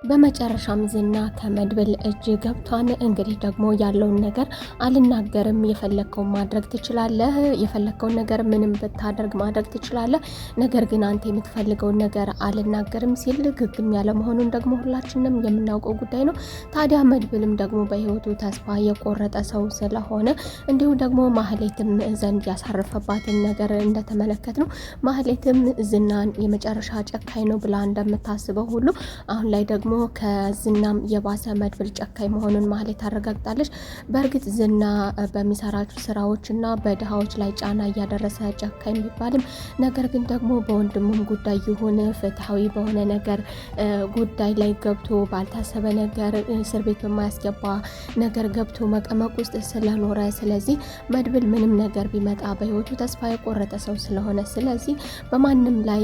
በመጨረሻም ዝና ከመድብል እጅ ገብቷን። እንግዲህ ደግሞ ያለውን ነገር አልናገርም፣ የፈለከውን ማድረግ ትችላለህ፣ የፈለከውን ነገር ምንም ብታደርግ ማድረግ ትችላለህ፣ ነገር ግን አንተ የምትፈልገውን ነገር አልናገርም ሲል ግግም ያለ መሆኑን ደግሞ ሁላችንም የምናውቀው ጉዳይ ነው። ታዲያ መድብልም ደግሞ በህይወቱ ተስፋ የቆረጠ ሰው ስለሆነ እንዲሁም ደግሞ ማህሌትም ዘንድ ያሳረፈባትን ነገር እንደተመለከት ነው። ማህሌትም ዝናን የመጨረሻ ጨካኝ ነው ብላ እንደምታስበው ሁሉ አሁን ላይ ደግሞ ከዝናም የባሰ መድብል ጨካኝ መሆኑን ማህሌት ታረጋግጣለች። በእርግጥ ዝና በሚሰራቸው ስራዎችና በድሃዎች ላይ ጫና እያደረሰ ጨካኝ ቢባልም ነገር ግን ደግሞ በወንድሙም ጉዳይ ይሁን ፍትሃዊ በሆነ ነገር ጉዳይ ላይ ገብቶ ባልታሰበ ነገር እስር ቤት በማያስገባ ነገር ገብቶ መቀመቅ ውስጥ ስለኖረ ስለዚህ መድብል ምንም ነገር ቢመጣ በህይወቱ ተስፋ የቆረጠ ሰው ስለሆነ ስለዚህ በማንም ላይ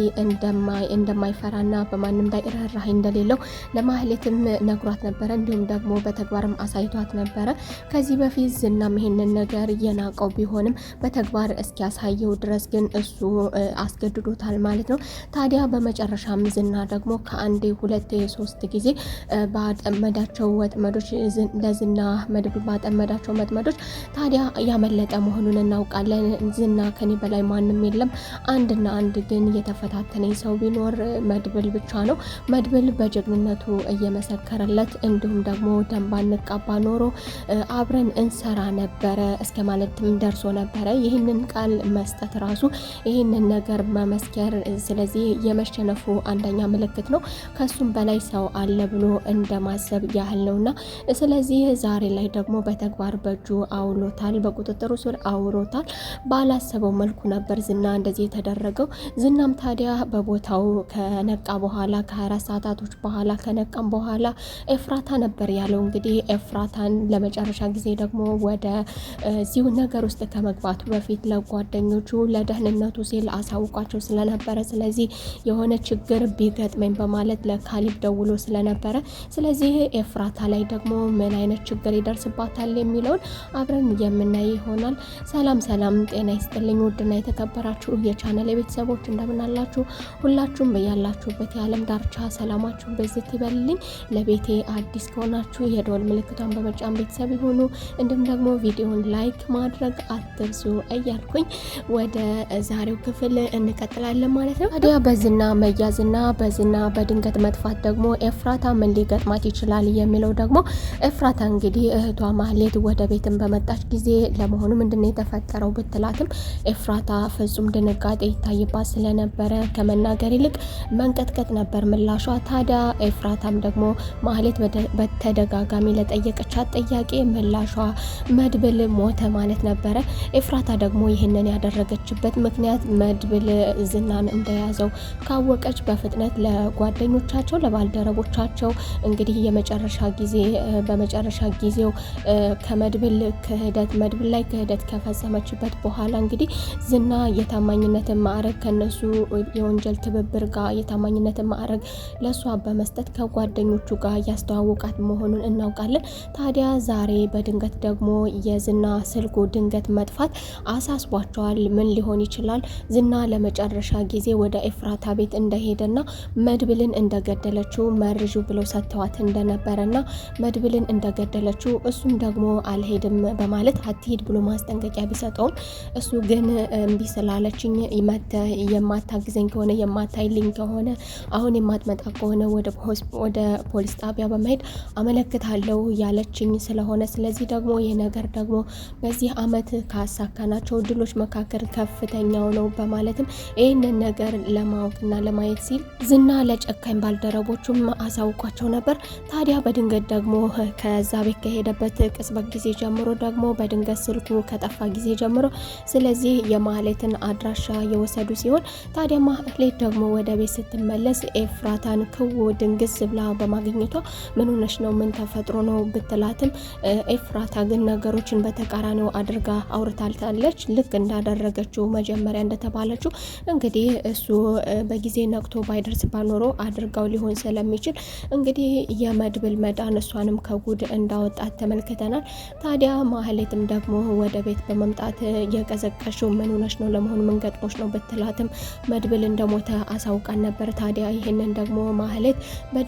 እንደማይፈራና በማንም ላይ ርህራሄ እንደሌለው ለማህሌትም ነግሯት ነበረ። እንዲሁም ደግሞ በተግባርም አሳይቷት ነበረ። ከዚህ በፊት ዝናም ይሄንን ነገር የናቀው ቢሆንም በተግባር እስኪያሳየው ድረስ ግን እሱ አስገድዶታል ማለት ነው። ታዲያ በመጨረሻም ዝና ደግሞ ከአንዴ ሁለቴ ሶስት ጊዜ ባጠመዳቸው ወጥመዶች ለዝና መድብል ባጠመዳቸው መጥመዶች ታዲያ ያመለጠ መሆኑን እናውቃለን። ዝና ከኔ በላይ ማንም የለም፣ አንድና አንድ ግን የተፈታተነኝ ሰው ቢኖር መድብል ብቻ ነው። መድብል በጀግንነቱ እየመሰከረለት እንዲሁም ደግሞ ደም ባንቃባ ኖሮ አብረን እንሰራ ነበረ እስከ ማለትም ደርሶ ነበረ። ይህንን ቃል መስጠት ራሱ ይህንን ነገር መመስከር ስለዚህ የመሸነፉ አንደኛ ምልክት ነው። ከሱም በላይ ሰው አለ ብሎ እንደማሰብ ያህል ነውና ስለዚህ ዛሬ ላይ ደግሞ በተግባር በእጁ አውሎታል፣ በቁጥጥሩ ስር አውሮታል። ባላሰበው መልኩ ነበር ዝና እንደዚህ የተደረገው። ዝናም ታዲያ በቦታው ከነቃ በኋላ ከ24 ሰዓታቶች በኋላ ከነቃም በኋላ ኤፍራታ ነበር ያለው። እንግዲህ ኤፍራታን ለመጨረሻ ጊዜ ደግሞ ወደ እዚሁ ነገር ውስጥ ከመግባቱ በፊት ለጓደኞቹ ለደህንነቱ ሲል አሳውቋቸው ስለነበረ ስለዚህ የሆነ ችግር ቢገጥመኝ በማለት ለካሊብ ደውሎ ስለነበረ ስለዚህ ኤፍራታ ላይ ደግሞ ምን አይነት ችግር ይደርስባታል የሚለውን አብረን የምናይ ይሆናል። ሰላም ጤና ይስጥልኝ ውድና የተከበራችሁ የቻናል ቤተሰቦች እንደምን አላችሁ? ሁላችሁም በያላችሁበት የዓለም ዳርቻ ሰላማችሁ በዝት ይበልልኝ። ለቤቴ አዲስ ከሆናችሁ የደወል ምልክቷን በመጫን ቤተሰብ ይሁኑ። እንዲሁም ደግሞ ቪዲዮን ላይክ ማድረግ አትርሱ እያልኩኝ ወደ ዛሬው ክፍል እንቀጥላለን ማለት ነው። ታዲያ በዝና መያዝና በዝና በድንገት መጥፋት ደግሞ ኤፍራታ ምን ሊገጥማት ይችላል የሚለው ደግሞ ኤፍራታ እንግዲህ እህቷ ማህሌት ወደ ቤትን በመጣች ጊዜ ለመሆኑ ምንድነው የተፈጠረው ብትላትም ኤፍራታ ፍጹም ድንጋጤ ይታይባት ስለነበረ ከመናገር ይልቅ መንቀጥቀጥ ነበር ምላሿ። ታዲያ ኤፍራታም ደግሞ ማህሌት በተደጋጋሚ ለጠየቀቻት ጥያቄ ምላሿ መድብል ሞተ ማለት ነበረ። ኤፍራታ ደግሞ ይህንን ያደረገችበት ምክንያት መድብል ዝናን እንደያዘው ካወቀች በፍጥነት ለጓደኞቻቸው ለባልደረቦቻቸው እንግዲህ በመጨረሻ ጊዜው ከመድብል ላይ ክህደት ከፈጸመችበት በኋላ እንግዲህ ዝና የታማኝነትን ማዕረግ ከነሱ የወንጀል ትብብር ጋር የታማኝነትን ማዕረግ ለሷ በመስጠት ከጓደኞቹ ጋር ያስተዋወቃት መሆኑን እናውቃለን። ታዲያ ዛሬ በድንገት ደግሞ የዝና ስልኩ ድንገት መጥፋት አሳስቧቸዋል። ምን ሊሆን ይችላል? ዝና ለመጨረሻ ጊዜ ወደ ኤፍራታ ቤት እንደሄደና መድብልን እንደገደለችው መርዡ ብለው ሰጥተዋት እንደነበረና መድብልን እንደገደለችው እሱም ደግሞ አልሄድም በማለት አትሄድ ብሎ ማስጠንቀቂያ ቢሰጠውም እሱ ግን እምቢ ስላለችኝ የማታግዘኝ ከሆነ የማታይልኝ ከሆነ አሁን የማትመጣ ከሆነ ወደ ፖሊስ ጣቢያ በመሄድ አመለክታለሁ ያለችኝ ስለሆነ ስለዚህ ደግሞ ይህ ነገር ደግሞ በዚህ አመት ካሳካናቸው ድሎች መካከል ከፍተኛው ነው በማለትም ይህንን ነገር ለማወቅና ለማየት ሲል ዝና ለጨካኝ ባልደረቦቹም አሳውቋቸው ነበር። ታዲያ በድንገት ደግሞ ከዛ ቤት ከሄደበት ቅጽበት ጊዜ ጀምሮ ደግሞ በድንገት ስልኩ ከጠፋ ጊዜ ጀምሮ ስለዚህ የማህሌትን አድራሻ የወሰዱ ሲሆን ታዲያ ማህሌት ደግሞ ወደ ቤት ስትመለስ ኤፍራታን ድንግዝ ብላ በማግኘቷ ምን ሆነሽ ነው ምን ተፈጥሮ ነው ብትላትም ኤፍራታ ግን ነገሮችን በተቃራኒው አድርጋ አውርታለች። ልክ እንዳደረገችው መጀመሪያ እንደተባለችው እንግዲህ እሱ በጊዜ ነቅቶ ባይደርስ ባኖሮ አድርጋው ሊሆን ስለሚችል እንግዲህ የመድብል መዳን እሷንም ከጉድ እንዳወጣት ተመልክተናል። ታዲያ ማህሌትም ደግሞ ወደ ቤት በመምጣት የቀዘቀሽው ምን ሆነሽ ነው ለመሆኑ ምን ገጥሞሽ ነው ብትላትም መድብል እንደሞተ አሳውቃን ነበር። ታዲያ ይህንን ደግሞ ማህሌት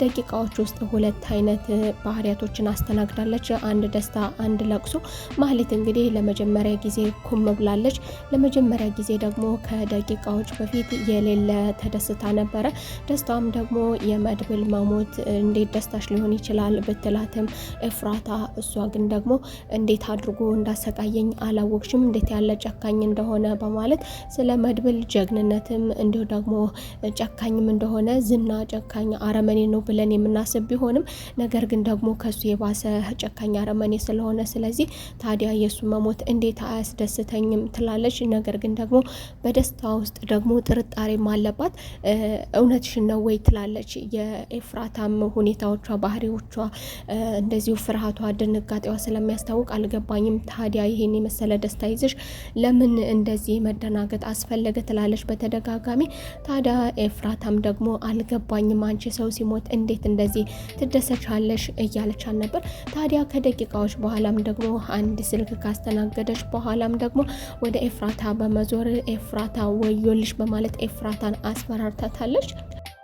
በደቂቃዎች ውስጥ ሁለት አይነት ባህሪያቶችን አስተናግዳለች። አንድ ደስታ፣ አንድ ለቅሶ። ማህሌት እንግዲህ ለመጀመሪያ ጊዜ ኩም ብላለች። ለመጀመሪያ ጊዜ ደግሞ ከደቂቃዎች በፊት የሌለ ተደስታ ነበረ። ደስታም ደግሞ የመድብል መሞት እንዴት ደስታሽ ሊሆን ይችላል ብትላትም ኤፍራታ እሷ ግን ደግሞ እንዴት አድርጎ እንዳሰቃየኝ አላወቅሽም እንዴት ያለ ጨካኝ እንደሆነ በማለት ስለ መድብል ጀግንነትም እንዲሁ ደግሞ ጨካኝም እንደሆነ ዝና ጨካኝ አረመኔ ነው ብለን የምናስብ ቢሆንም ነገር ግን ደግሞ ከሱ የባሰ ጨካኝ አረመኔ ስለሆነ ስለዚህ ታዲያ የሱ መሞት እንዴት አያስደስተኝም ትላለች። ነገር ግን ደግሞ በደስታ ውስጥ ደግሞ ጥርጣሬም አለባት። እውነትሽን ነው ወይ ትላለች። የኤፍራታም ሁኔታዎቿ፣ ባህሪዎቿ እንደዚሁ ፍርሃቷ፣ ድንጋጤዋ ስለሚያስታውቅ አልገባኝም ታዲያ ይሄን የመሰለ ደስታ ይዘሽ ለምን እንደዚህ መደናገጥ አስፈለገ ትላለች በተደጋጋሚ። ታዲያ ኤፍራታም ደግሞ አልገባኝም አንቺ ሰው ሲሞት እንዴት እንደዚህ ትደሰቻለሽ እያለቻት ነበር። ታዲያ ከደቂቃዎች በኋላም ደግሞ አንድ ስልክ ካስተናገደች በኋላም ደግሞ ወደ ኤፍራታ በመዞር ኤፍራታ ወዮልሽ በማለት ኤፍራታን አስፈራርታታለች።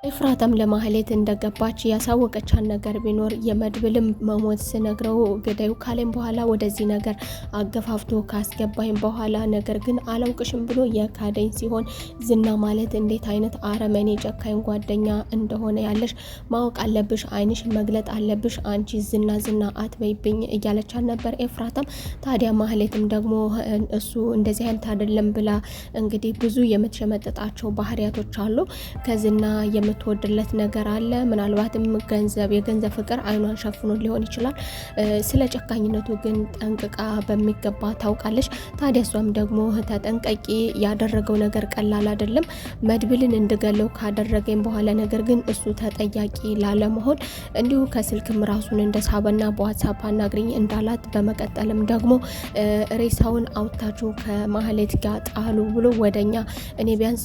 ኤፍራታም ለማህሌት እንደገባች ያሳወቀቻን ነገር ቢኖር የመድብልም መሞት ስነግረው ገዳዩ ካለኝ በኋላ ወደዚህ ነገር አገፋፍቶ ካስገባኝ በኋላ ነገር ግን አላውቅሽም ብሎ የካደኝ ሲሆን ዝና ማለት እንዴት አይነት አረመኔ ጨካኝ ጓደኛ እንደሆነ ያለሽ ማወቅ አለብሽ፣ አይንሽን መግለጥ አለብሽ፣ አንቺ ዝና አትበይብኝ እያለቻት ነበር ኤፍራታም። ታዲያ ማህሌትም ደግሞ እሱ እንደዚህ አይነት አይደለም ብላ እንግዲህ ብዙ የምትሸመጥጣቸው ባህሪያቶች አሉ። ከዝና የምትወድለት ነገር አለ። ምናልባትም የገንዘብ ፍቅር አይኗን ሸፍኖ ሊሆን ይችላል። ስለ ጨካኝነቱ ግን ጠንቅቃ በሚገባ ታውቃለች። ታዲያ እሷም ደግሞ ተጠንቀቂ፣ ያደረገው ነገር ቀላል አይደለም። መድብልን እንድገለው ካደረገኝ በኋላ ነገር ግን እሱ ተጠያቂ ላለመሆን እንዲሁ ከስልክም ራሱን እንደሳበና በዋትሳፕ አናግሪኝ እንዳላት በመቀጠልም ደግሞ ሬሳውን አውጥታችሁ ከማህሌት ጋር ጣሉ ብሎ ወደኛ እኔ ቢያንስ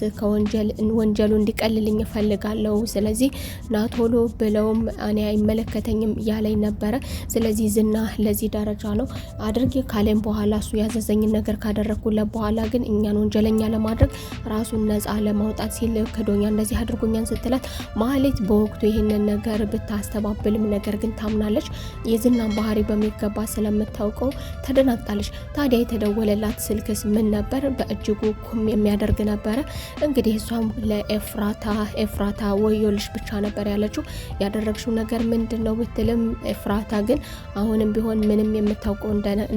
ወንጀሉ እንዲቀልልኝ እፈልጋለሁ ስለዚህ ናቶሎ ብለውም እኔ አይመለከተኝም ያለኝ ነበረ። ስለዚህ ዝና ለዚህ ደረጃ ነው አድርጌ ካለኝ በኋላ እሱ ያዘዘኝን ነገር ካደረኩለት በኋላ ግን እኛን ወንጀለኛ ለማድረግ ራሱን ነፃ ለማውጣት ሲል ክዶኛ እንደዚህ አድርጎኛን ስትላት ማህሌት በወቅቱ ይህንን ነገር ብታስተባብልም ነገር ግን ታምናለች። የዝናን ባህሪ በሚገባ ስለምታውቀው ተደናግጣለች። ታዲያ የተደወለላት ስልክስ ምን ነበር? በእጅጉ ኩም የሚያደርግ ነበረ። እንግዲህ እሷም ለኤፍራታ ወዮልሽ ብቻ ነበር ያለችው። ያደረግሽው ነገር ምንድነው ብትልም ኤፍራታ ግን አሁንም ቢሆን ምንም የምታውቀው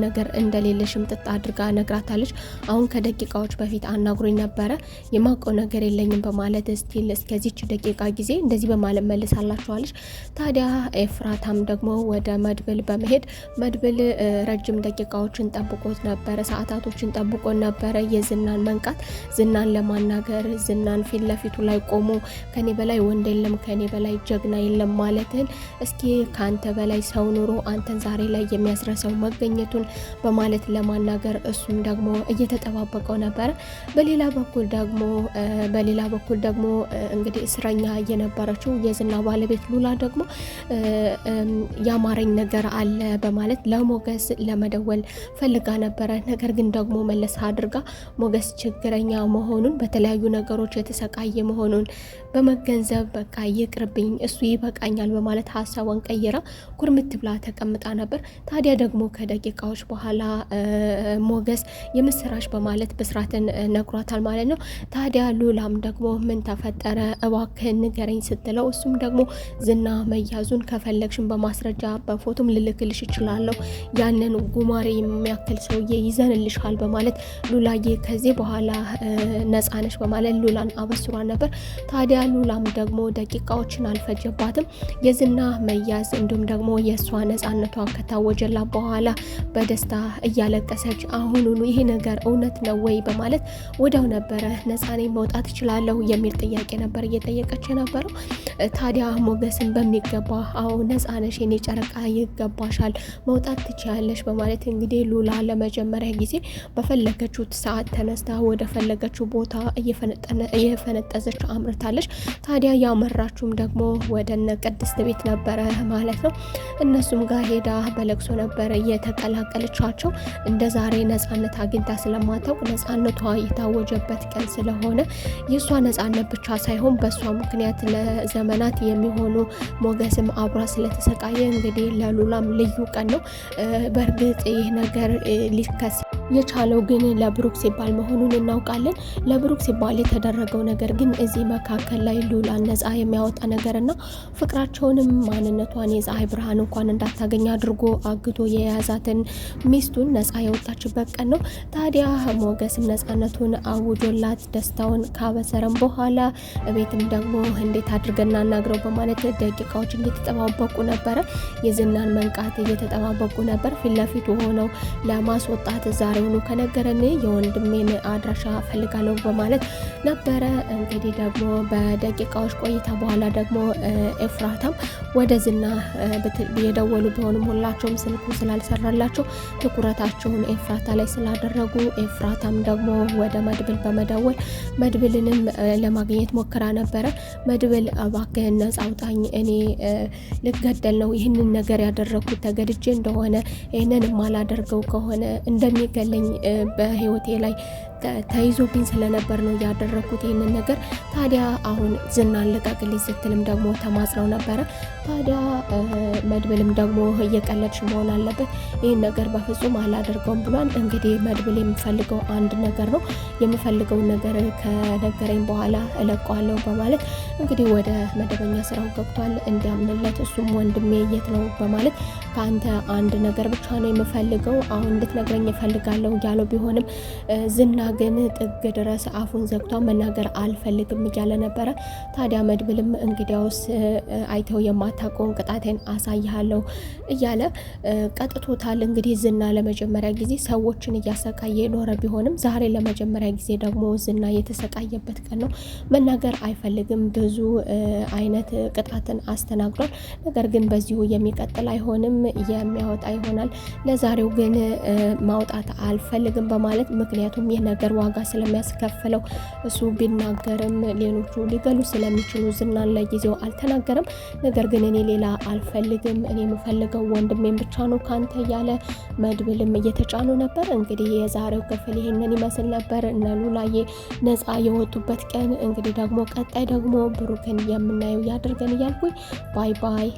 ነገር እንደሌለሽም ጥጥ አድርጋ ነግራታለች። አሁን ከደቂቃዎች በፊት አናግሮኝ ነበረ የማውቀው ነገር የለኝም በማለት ስቲል እስከዚች ደቂቃ ጊዜ እንደዚህ በማለት መልሳላችኋለች። ታዲያ ኤፍራታም ደግሞ ወደ መድብል በመሄድ መድብል ረጅም ደቂቃዎችን ጠብቆት ነበረ፣ ሰዓታቶችን ጠብቆ ነበረ የዝናን መንቃት፣ ዝናን ለማናገር ዝናን ፊት ለፊቱ ላይ ቆሞ ከኔ በላይ ወንድ የለም፣ ከኔ በላይ ጀግና የለም ማለትን እስኪ ካንተ በላይ ሰው ኑሮ አንተን ዛሬ ላይ የሚያስረሰው መገኘቱን በማለት ለማናገር እሱም ደግሞ እየተጠባበቀው ነበረ። በሌላ በኩል ደግሞ እንግዲህ እስረኛ የነበረችው የዝና ባለቤት ሉላ ደግሞ ያማረኝ ነገር አለ በማለት ለሞገስ ለመደወል ፈልጋ ነበረ። ነገር ግን ደግሞ መለስ አድርጋ ሞገስ ችግረኛ መሆኑን በተለያዩ ነገሮች የተሰቃየ መሆኑን በመገንዘብ በቃ ይቅርብኝ እሱ ይበቃኛል በማለት ሀሳቧን ቀይራ ኩርምት ብላ ተቀምጣ ነበር። ታዲያ ደግሞ ከደቂቃዎች በኋላ ሞገስ የምስራች በማለት ብስራትን ነግሯታል ማለት ነው። ታዲያ ሉላም ደግሞ ምን ተፈጠረ እባክህን ንገረኝ ስትለው እሱም ደግሞ ዝና መያዙን ከፈለግሽን በማስረጃ በፎቶም ልልክልሽ እችላለሁ፣ ያንን ጉማሬ የሚያክል ሰውዬ ይዘንልሻል በማለት ሉላዬ ከዚህ በኋላ ነፃነሽ በማለት ሉላን አበስሯን ነበር። ታዲያ ሉላም ደግሞ ደቂቃዎችን አልፈጀባትም የዝና መያዝ እንዲሁም ደግሞ የእሷ ነፃነቷ ከታወጀላት በኋላ በደስታ እያለቀሰች አሁኑኑ ይሄ ነገር እውነት ነው ወይ በማለት ወዲያው ነበረ ነፃኔ መውጣት እችላለሁ የሚል ጥያቄ ነበር እየጠየቀች የነበረው። ታዲያ ሞገስን በሚገባ አዎ ነፃነሽ የኔ ጨረቃ ይገባሻል መውጣት ትችያለሽ በማለት እንግዲህ ሉላ ለመጀመሪያ ጊዜ በፈለገችው ሰዓት ተነስታ ወደ ፈለገችው ቦታ እየፈነጠዘች አምርታለች። ታዲያ ያመራችሁም ደግሞ ወደ እነ ቅድስት ቤት ነበረ ማለት ነው። እነሱም ጋር ሄዳ በለቅሶ ነበረ የተቀላቀለቻቸው። እንደ ዛሬ ነጻነት አግኝታ ስለማታውቅ ነጻነቷ የታወጀበት ቀን ስለሆነ የእሷ ነጻነት ብቻ ሳይሆን በእሷ ምክንያት ለዘመናት የሚሆኑ ሞገስም አብራ ስለተሰቃየ እንግዲህ ለሉላም ልዩ ቀን ነው። በእርግጥ ይህ ነገር ሊከስ የቻለው ግን ለብሩክ ሲባል መሆኑን እናውቃለን። ለብሩክ ሲባል የተደረገው ነገር ግን እዚህ መካከል ላይ ሉላን ነጻ የሚያወጣ ነገርና ፍቅራቸውንም ማንነቷን የፀሐይ ብርሃን እንኳን እንዳታገኝ አድርጎ አግቶ የያዛትን ሚስቱን ነጻ የወጣችበት ቀን ነው። ታዲያ ሞገስም ነጻነቱን አውጆላት ደስታውን ካበሰረም በኋላ ቤትም ደግሞ እንዴት አድርገን እናናግረው በማለት ደቂቃዎች እየተጠባበቁ ነበረ። የዝናን መንቃት እየተጠባበቁ ነበር። ፊት ለፊቱ ሆነው ለማስወጣት ዛሬውኑ ከነገረን የወንድሜን አድራሻ ፈልጋለሁ በማለት ነበረ። እንግዲህ ደግሞ በደቂቃዎች ቆይታ በኋላ ደግሞ ኤፍራታም ወደ ዝና የደወሉ ቢሆንም ሁላቸውም ስልኩ ስላልሰራላቸው ትኩረታቸውን ኤፍራታ ላይ ስላደረጉ ኤፍራታም ደግሞ ወደ መድብል በመደወል መድብልንም ለማግኘት ሞክራ ነበረ። መድብል እባክህን ነጻ አውጣኝ፣ እኔ ልገደል ነው ይህንን ነገር ያደረኩት ተገድጄ እንደሆነ ይህንን የማላደርገው ከሆነ እንደሚገለኝ በህይወቴ ላይ ተይዞብኝ ስለነበር ነው ያደረኩት ይህንን ነገር። ታዲያ አሁን ዝናን ልቀቅልኝ ስትልም ደግሞ ተማጽነው ነበረ። ታዲያ መድብልም ደግሞ እየቀለድሽ መሆን አለበት፣ ይህን ነገር በፍጹም አላደርገውም ብሏል። እንግዲህ መድብል የምፈልገው አንድ ነገር ነው፣ የምፈልገውን ነገር ከነገረኝ በኋላ እለቀዋለሁ በማለት እንግዲህ ወደ መደበኛ ስራው ገብቷል እንዲያምንለት። እሱም ወንድሜ የት ነው በማለት ከአንተ አንድ ነገር ብቻ ነው የምፈልገው፣ አሁን እንድትነግረኝ እፈልጋለሁ ያለው ቢሆንም ዝና ግን ጥግ ድረስ አፉን ዘግቷ መናገር አልፈልግም እያለ ነበረ። ታዲያ መድብልም እንግዲያውስ አይተው የማታውቀውን ቅጣቴን አሳይሃለሁ እያለ ቀጥቶታል። እንግዲህ ዝና ለመጀመሪያ ጊዜ ሰዎችን እያሰቃየ ኖረ ቢሆንም ዛሬ ለመጀመሪያ ጊዜ ደግሞ ዝና የተሰቃየበት ቀን ነው። መናገር አይፈልግም፣ ብዙ አይነት ቅጣትን አስተናግዷል። ነገር ግን በዚሁ የሚቀጥል አይሆንም፣ የሚያወጣ ይሆናል። ለዛሬው ግን ማውጣት አልፈልግም በማለት ምክንያቱም ይህ ነገር ዋጋ ስለሚያስከፍለው እሱ ቢናገርም ሌሎቹ ሊገሉ ስለሚችሉ ዝናን ለጊዜው አልተናገረም። ነገር ግን እኔ ሌላ አልፈልግም፣ እኔ የምፈልገው ወንድሜን ብቻ ነው ካንተ እያለ መድብልም እየተጫኑ ነበር። እንግዲህ የዛሬው ክፍል ይህንን ይመስል ነበር። እነ ሉላዬ ነጻ የወጡበት ቀን። እንግዲህ ደግሞ ቀጣይ ደግሞ ብሩክን የምናየው ያድርገን እያልኩኝ ባይ ባይ።